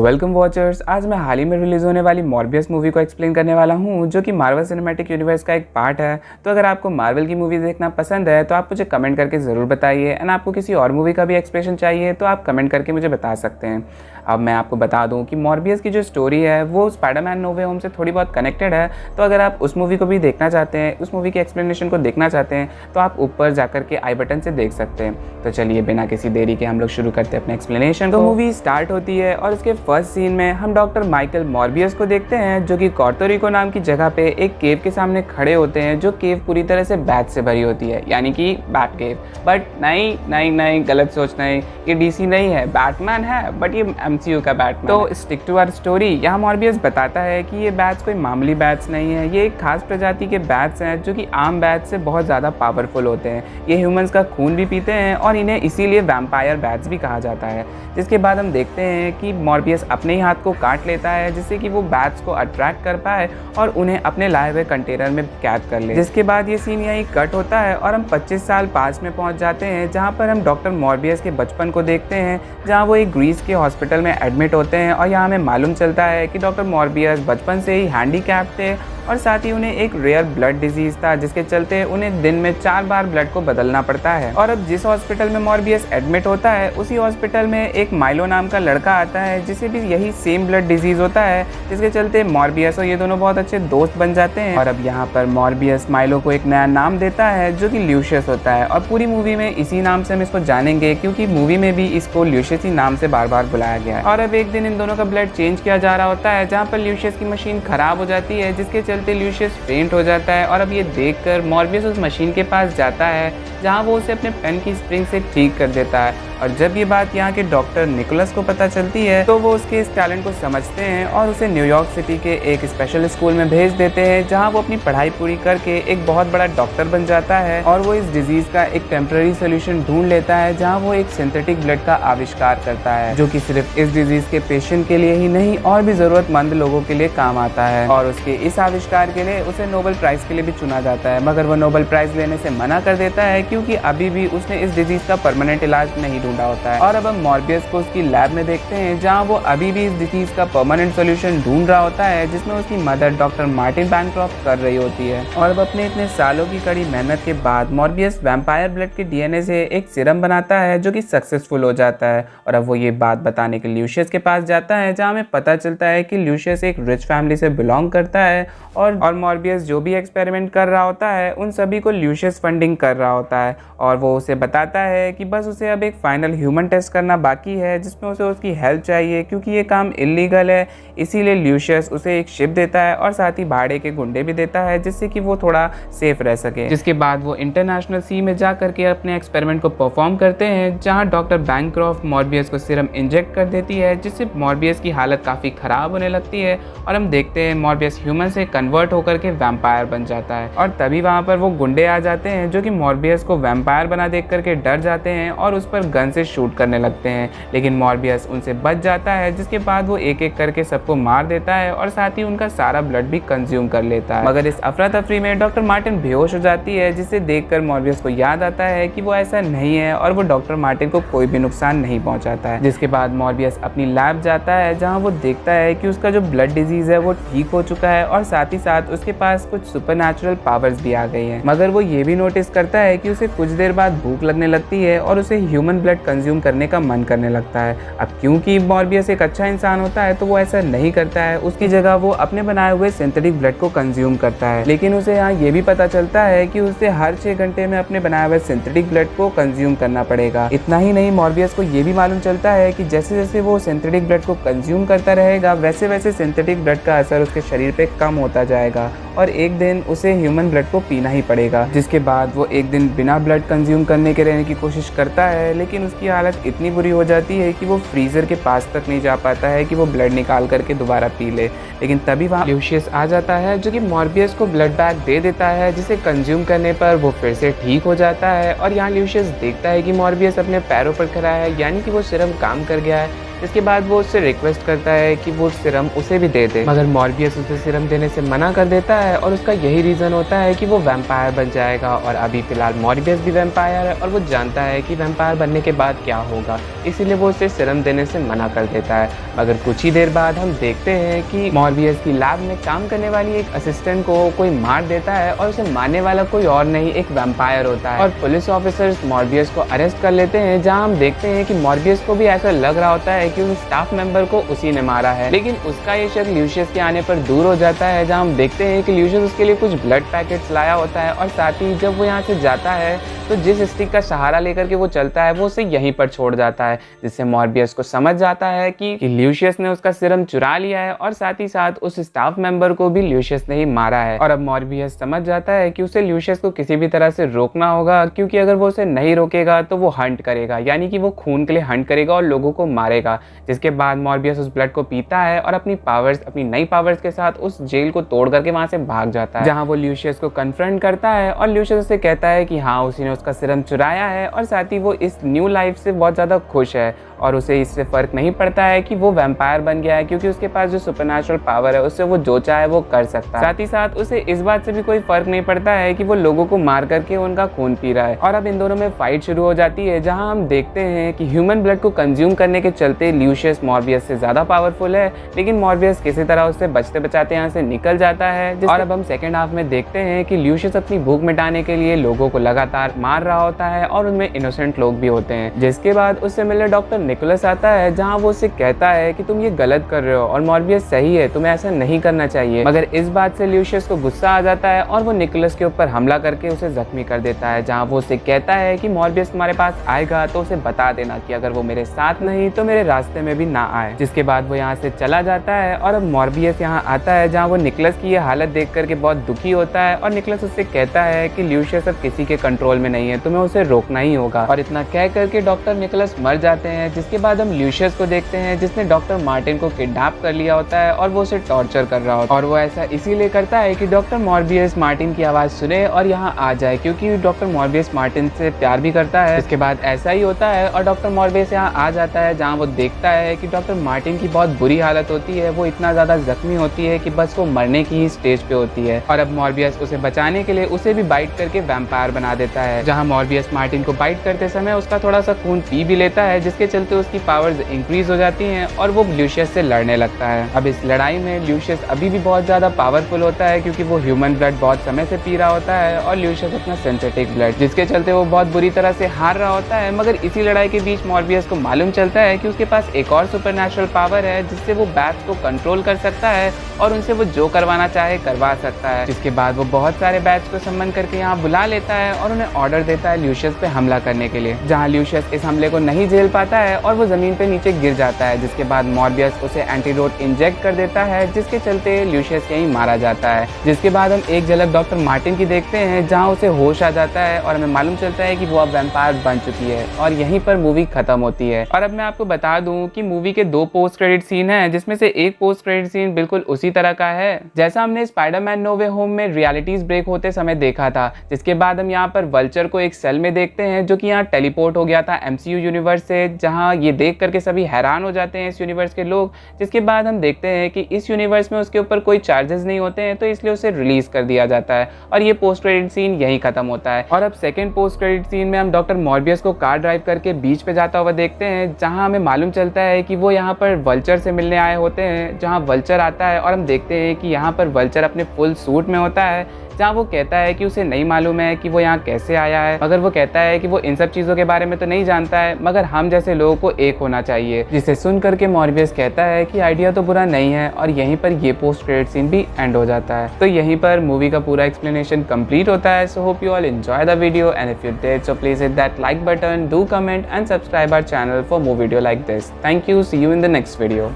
Welcome watchers, आज मैं हाल ही में रिलीज़ होने वाली मॉर्बियस मूवी को एक्सप्लेन करने वाला हूं, जो कि मार्वल सिनेमैटिक यूनिवर्स का एक पार्ट है। तो अगर आपको मार्वल की मूवी देखना पसंद है तो आप मुझे कमेंट करके ज़रूर बताइए, एंड आपको किसी और मूवी का भी एक्सप्लेनेशन चाहिए तो आप कमेंट करके मुझे बता सकते हैं। अब मैं आपको बता दूं कि मॉर्बियस की जो स्टोरी है वो स्पाइडरमैन नो वे होम से थोड़ी बहुत कनेक्टेड है। तो अगर आप उस मूवी को भी देखना चाहते हैं, उस मूवी की एक्सप्लेनेशन को देखना चाहते हैं, तो आप ऊपर जाकर के आई बटन से देख सकते हैं। तो चलिए बिना किसी देरी के हम लोग शुरू करते हैं अपने एक्सप्लेनेशन। तो मूवी स्टार्ट होती है और उसके फर्स्ट सीन में हम डॉक्टर माइकल मॉर्बियस को देखते हैं, जो कि पोर्टोरिको नाम की जगह पे एक केव के सामने खड़े होते हैं, जो केव पूरी तरह से बैट से भरी होती है, यानी कि बैट केव। बट नहीं, गलत सोच नहीं, ये डीसी नहीं है, बैटमैन है, बट ये एमसीयू का बैटमैन। तो स्टिक टू आवर स्टोरी, यहाँ मॉर्बियस बताता है कि ये बैट्स कोई मामूली बैट्स नहीं है, ये एक खास प्रजाति के बैट्स हैं जो कि आम बैट्स से बहुत ज़्यादा पावरफुल होते हैं। ये ह्यूमंस का खून भी पीते हैं और इन्हें इसीलिए वैम्पायर बैट्स भी कहा जाता है। जिसके बाद हम देखते हैं कि मॉर्बियस अपने ही हाथ को काट लेता है, जिससे कि वो बैट्स को अट्रैक्ट कर पाए और उन्हें अपने लाए हुए कंटेनर में कैद कर ले। जिसके बाद ये सीन यहीं कट होता है और हम 25 साल पास में पहुंच जाते हैं, जहां पर हम डॉक्टर मॉर्बियस के बचपन को देखते हैं, जहां वो एक ग्रीस के हॉस्पिटल में एडमिट होते हैं। और यहाँ हमें मालूम चलता है कि डॉक्टर मॉर्बियस बचपन से ही हैंडीकैप थे और साथ ही उन्हें एक रेयर ब्लड डिजीज था, जिसके चलते उन्हें दिन में 4 बार ब्लड को बदलना पड़ता है। और अब जिस हॉस्पिटल में मॉर्बियस एडमिट होता है, उसी हॉस्पिटल में एक माइलो नाम का लड़का आता है, जिसे भी यही सेम ब्लड डिजीज होता है, जिसके चलते मॉर्बियस और ये दोनों बहुत अच्छे दोस्त बन जाते हैं। और अब यहाँ पर मॉर्बियस माइलो को एक नया नाम देता है, जो कि ल्यूशियस होता है। और पूरी मूवी में इसी नाम से हम इसको जानेंगे, क्योंकि मूवी में भी इसको ल्यूशियस ही नाम से बार बार बुलाया गया है। और अब एक दिन इन दोनों का ब्लड चेंज किया जा रहा होता है, जहाँ पर ल्यूशियस की मशीन खराब हो जाती है, जिसके चलते ल्यूशियस फेंट हो जाता है। और अब ये देखकर मॉर्बियस उस मशीन के पास जाता है, जहां वो उसे अपने पेन की स्प्रिंग से ठीक कर देता है। और जब ये बात यहाँ के डॉक्टर निकोलस को पता चलती है, तो वो उसके इस टैलेंट को समझते हैं और उसे न्यूयॉर्क सिटी के एक स्पेशल स्कूल में भेज देते हैं, जहाँ वो अपनी पढ़ाई पूरी करके एक बहुत बड़ा डॉक्टर बन जाता है। और वो इस डिजीज का एक टेम्पररी सोल्यूशन ढूंढ लेता है, जहाँ वो एक सिंथेटिक ब्लड का आविष्कार करता है, जो कि सिर्फ इस डिजीज के पेशेंट के लिए ही नहीं और भी जरूरतमंद लोगों के लिए काम आता है। और उसके इस आविष्कार के लिए उसे नोबेल प्राइज के लिए भी चुना जाता है, मगर वो नोबेल प्राइज लेने से मना कर देता है, क्योंकि अभी भी उसने इस डिजीज का परमानेंट इलाज नहीं ढूंढा होता है। और अब हम मॉर्बियस को उसकी लैब में देखते हैं, जहां वो अभी भी इस डिजीज का परमानेंट सॉल्यूशन ढूंढ रहा होता है, जिसमें उसकी मदर डॉक्टर मार्टिन बैनक्रॉफ्ट कर रही होती है। और अब अपने इतने सालों की कड़ी मेहनत के बाद मॉर्बियस वैम्पायर ब्लड के डीएनए से एक सीरम बनाता है, जो कि सक्सेसफुल हो जाता है। और अब वो ये बात बताने के ल्यूशियस के पास जाता है, जहाँ हमें पता चलता है कि ल्यूशियस एक रिच फैमिली से बिलोंग करता है और मॉर्बियस जो भी एक्सपेरिमेंट कर रहा होता है, उन सभी को ल्यूशियस फंडिंग कर रहा होता है। और वो उसे बताता है कि बस उसे अब एक फाइनल ह्यूमन टेस्ट करना बाकी है, जिसमें उसे उसकी हेल्प चाहिए, क्योंकि ये काम इलीगल है। इसीलिए ल्यूशियस उसे एक शिप देता है और साथ ही भाड़े के गुंडे भी देता है, जिससे कि वो थोड़ा सेफ रह सके। जिसके बाद वो इंटरनेशनल सी में जा करके अपने एक्सपेरिमेंट को परफॉर्म करते हैं, जहाँ डॉक्टर बैनक्रॉफ्ट मॉर्बियस को सीरम इंजेक्ट कर देती है, जिससे मॉर्बियस की हालत काफ़ी ख़राब होने लगती है। और हम देखते हैं मॉर्बियस ह्यूमन से कन्वर्ट होकर के वैम्पायर बन जाता है। और तभी वहाँ पर वो गुंडे आ जाते हैं, जो कि मॉर्बियस को वैम्पायर बना देख करके डर जाते हैं और उस पर गन से शूट करने लगते हैं। लेकिन मॉर्बियस उनसे बच जाता है, जिसके बाद वो एक एक करके सबको मार देता है और साथ ही उनका सारा ब्लड भी कंज्यूम कर लेता है। मगर इस अफरा तफरी में डॉक्टर मार्टिन बेहोश हो जाती है, जिसे देखकर मॉर्बियस को याद आता है कि वो ऐसा नहीं है और वो डॉक्टर मार्टिन को कोई भी नुकसान नहीं पहुंचाता है। जिसके बाद मॉर्बियस अपनी लैब जाता है, जहाँ वो देखता है कि उसका जो ब्लड डिजीज है वो ठीक हो चुका है और साथ ही साथ उसके पास कुछ सुपरनैचुरल पावर्स भी आ गई हैं। मगर वो ये भी नोटिस करता है कि उसे कुछ देर बाद भूख लगने लगती है और उसे ह्यूमन ब्लड कंज्यूम करने का मन करने लगता है। अब क्योंकि मॉर्बियस एक अच्छा इंसान होता है, तो वो ऐसा नहीं करता है, उसकी जगह वो अपने बनाए हुए सिंथेटिक ब्लड को कंज्यूम करता है। लेकिन उसे यहाँ ये भी पता चलता है कि उसे हर 6 घंटे में अपने बनाए हुए सिंथेटिक ब्लड को कंज्यूम करना पड़ेगा। इतना ही नहीं, मॉर्बियस को ये भी मालूम चलता है कि जैसे जैसे वो सिंथेटिक ब्लड को कंज्यूम करता रहेगा, वैसे वैसे सिंथेटिक ब्लड का असर उसके शरीर पे कम होता जाएगा और एक दिन उसे ह्यूमन ब्लड को पीना ही पड़ेगा। जिसके बाद वो एक दिन बिना ब्लड कंज्यूम करने के रहने की कोशिश करता है, लेकिन उसकी हालत इतनी बुरी हो जाती है कि वो फ्रीजर के पास तक नहीं जा पाता है कि वो ब्लड निकाल करके दोबारा पी ले। लेकिन तभी वहाँ ल्यूशियस आ जाता है, जो कि मॉर्बियस को ब्लड बैग दे देता है, जिसे कंज्यूम करने पर वो फिर से ठीक हो जाता है। और यहाँ ल्यूशियस देखता है कि मॉर्बियस अपने पैरों पर खड़ा है, यानी कि वो सीरम काम कर गया है। जिसके बाद वो उससे रिक्वेस्ट करता है कि वो सिरम उसे भी दे दे, मगर मॉर्बियस उसे सिरम देने से मना कर देता है और उसका यही रीज़न होता है कि वो वैम्पायर बन जाएगा। और अभी फ़िलहाल मॉर्बियस भी वैम्पायर है और वो जानता है कि वैम्पायर बनने के बाद क्या होगा, इसीलिए वो उसे सिरम देने से मना कर देता है। मगर कुछ ही देर बाद हम देखते हैं कि मॉर्बियस की लैब में काम करने वाली एक असिस्टेंट को कोई मार देता है और उसे मारने वाला कोई और नहीं, एक वैम्पायर होता है। और पुलिस ऑफिसर्स मॉर्बियस को अरेस्ट कर लेते हैं, जहां हम देखते हैं कि मॉर्बियस को भी ऐसा लग रहा होता है कि उस स्टाफ मेंबर को उसी ने मारा है, लेकिन उसका ये शक ल्यूशियस के आने पर दूर हो जाता है। जहां हम देखते हैं कि ल्यूशियस उसके लिए कुछ ब्लड पैकेट्स लाया होता है और साथ ही जब वो यहाँ से जाता है तो जिस स्टिक का सहारा लेकर के वो चलता है वो उसे यहीं पर छोड़ जाता है, जिससे मॉर्बियस को समझ जाता है कि ल्यूशियस ने उसका सिरम चुरा लिया है और साथ ही साथ उस स्टाफ मेंबर को भी ल्यूशियस ने ही मारा है। और अब मॉर्बियस समझ जाता है कि उसे ल्यूशियस को किसी भी तरह से रोकना होगा, क्योंकि अगर वो उसे नहीं रोकेगा तो वो हंट करेगा, यानी कि वो खून के लिए हंट करेगा और लोगों को मारेगा। जिसके बाद मॉर्बियस उस ब्लड को पीता है और अपनी नई पावर्स के साथ उस जेल को तोड़ करके वहां से भाग जाता है, जहां वो ल्यूशियस को कन्फ्रंट करता है और ल्यूशियस उसे कहता है कि हाँ, उसी ने उसका सिरम चुराया है और साथ ही वो इस न्यू लाइफ से बहुत ज़्यादा खुश है और उसे इससे फ़र्क नहीं पड़ता है कि वो वैम्पायर बन गया है, क्योंकि उसके पास जो सुपरनैचुरल पावर है उससे वो जो चाहे वो कर सकता है। साथ ही साथ उसे इस बात से भी कोई फ़र्क नहीं पड़ता है कि वो लोगों को मार करके उनका खून पी रहा है। और अब इन दोनों में फाइट शुरू हो जाती है, जहां हम देखते हैं कि ह्यूमन ब्लड को कंज्यूम करने के चलते ल्यूशियस मॉर्बियस से ज़्यादा पावरफुल है, लेकिन मॉर्बियस किसी तरह उससे बचते बचाते यहाँ से निकल जाता है। और अब हम सेकेंड हाफ में देखते हैं कि ल्यूशियस अपनी भूख मिटाने के लिए लोगों को लगातार मार रहा होता है और उनमें इनोसेंट लोग भी होते हैं। जिसके बाद उससे मिलने डॉक्टर निकोलस आता है, जहां वो उसे कहता है कि तुम ये गलत कर रहे हो और मॉर्बियस सही है, तुम्हें ऐसा नहीं करना चाहिए। मगर इस बात से ल्यूशियस को गुस्सा आ जाता है और वो निकोलस के ऊपर हमला करके उसे जख्मी कर देता है, जहां वो उसे कहता है कि मॉर्बियस तुम्हारे पास आएगा तो उसे बता देना कि अगर वो मेरे साथ नहीं तो मेरे रास्ते में भी ना आए। जिसके बाद वो यहाँ से चला जाता है और अब मॉर्बियस यहाँ आता है, जहाँ वो निकोलस की ये हालत देख करके बहुत दुखी होता है और निकोलस उससे कहता है कि ल्यूशियस अब किसी के कंट्रोल में नहीं है, तुम्हें उसे रोकना ही होगा। और इतना कह करके डॉक्टर निकोलस मर जाते हैं। जिसके बाद हम ल्यूशियस को देखते हैं, जिसने डॉक्टर मार्टिन को किडनैप कर लिया होता है और वो उसे टॉर्चर कर रहा होता है। और वो ऐसा इसीलिए करता है कि डॉक्टर मॉर्बियस मार्टिन की आवाज़ सुने और यहाँ आ जाए, क्योंकि डॉक्टर मॉर्बियस मार्टिन से प्यार भी करता है। इसके बाद ऐसा ही होता है और डॉक्टर मॉर्बियस यहाँ आ जाता है, जहाँ वो देखता है कि डॉक्टर मार्टिन की बहुत बुरी हालत होती है, वो इतना ज़्यादा जख्मी होती है कि बस वो मरने की ही स्टेज पे होती है। और अब मॉर्बियस उसे बचाने के लिए उसे भी बाइट करके वैम्पायर बना देता है, जहाँ मॉर्बियस मार्टिन को बाइट करते समय उसका थोड़ा सा खून पी भी लेता है, जिसके चलते उसकी पावर्स इंक्रीज हो जाती हैं और वो ल्यूशियस से लड़ने लगता है। अब इस लड़ाई में ल्यूशियस अभी भी बहुत ज़्यादा पावरफुल होता है, क्योंकि वो ह्यूमन ब्लड बहुत समय से पी रहा होता है और ल्यूशियस अपना सिंथेटिक ब्लड, जिसके चलते वो बहुत बुरी तरह से हार रहा होता है। मगर इसी लड़ाई के बीच मॉर्बियस को मालूम चलता है कि उसके पास एक और सुपरनैचुरल पावर है, जिससे वो बैट्स को कंट्रोल कर सकता है और उनसे वो जो करवाना चाहे करवा सकता है। जिसके बाद वो बहुत सारे बैट्स को सम्मन करके यहाँ बुला लेता है और उन्हें ऑर्डर देता है ल्यूशियस पे हमला करने के लिए, जहाँ ल्यूशियस इस हमले को नहीं झेल पाता है और वो जमीन पे नीचे गिर जाता है। जिसके बाद मॉर्बियस उसे एंटीडोट इंजेक्ट कर देता है, जिसके चलते ल्यूशियस यहीं मारा जाता है। जिसके बाद हम एक झलक डॉक्टर मार्टिन की देखते हैं, जहाँ उसे होश आ जाता है और हमें मालूम चलता है कि वो अब वैम्पायर बन चुकी है और यहीं पर मूवी खत्म होती है। और अब मैं आपको बता दूं कि मूवी के 2 पोस्ट क्रेडिट सीन हैं, जिसमें से एक पोस्ट क्रेडिट सीन बिल्कुल उसी तरह का है जैसा हमने स्पाइडरमैन नो वे होम में रियलिटीज ब्रेक होते समय देखा था। जिसके बाद हम यहाँ पर वल्चर को एक सेल में देखते हैं, जो कि यहाँ टेलीपोर्ट हो गया था MCU यूनिवर्स से, जहाँ ये देख करके सभी हैरान हो जाते हैं इस यूनिवर्स के लोग। जिसके बाद हम देखते हैं कि इस यूनिवर्स में उसके ऊपर कोई चार्जेस नहीं होते हैं, तो इसलिए उसे रिलीज कर दिया जाता है और ये पोस्ट क्रेडिट सीन यहीं खत्म होता है। और अब सेकंड पोस्ट क्रेडिट सीन में हम डॉक्टर मॉर्बियस को कार ड्राइव करके बीच पे जाता हुआ देखते हैं, जहां हमें मालूम चलता है कि वो यहाँ पर वल्चर से मिलने आए होते हैं, जहां वल्चर आता है और हम देखते हैं कि यहाँ पर वल्चर अपने फुल सूट में होता है, जहाँ वो कहता है कि उसे नहीं मालूम है कि वो यहाँ कैसे आया है, मगर वो कहता है कि वो इन सब चीज़ों के बारे में तो नहीं जानता है, मगर हम जैसे लोगों को एक होना चाहिए। जिसे सुन करके मॉर्बियस कहता है कि आइडिया तो बुरा नहीं है और यहीं पर ये पोस्ट क्रेडिट सीन भी एंड हो जाता है। तो यहीं पर मूवी का पूरा एक्सप्लेनेशन कंप्लीट होता है। So hope you all enjoy the video and if you did so please hit that like button, do comment and subscribe our channel for more video like this. Thank you, see you in the next video.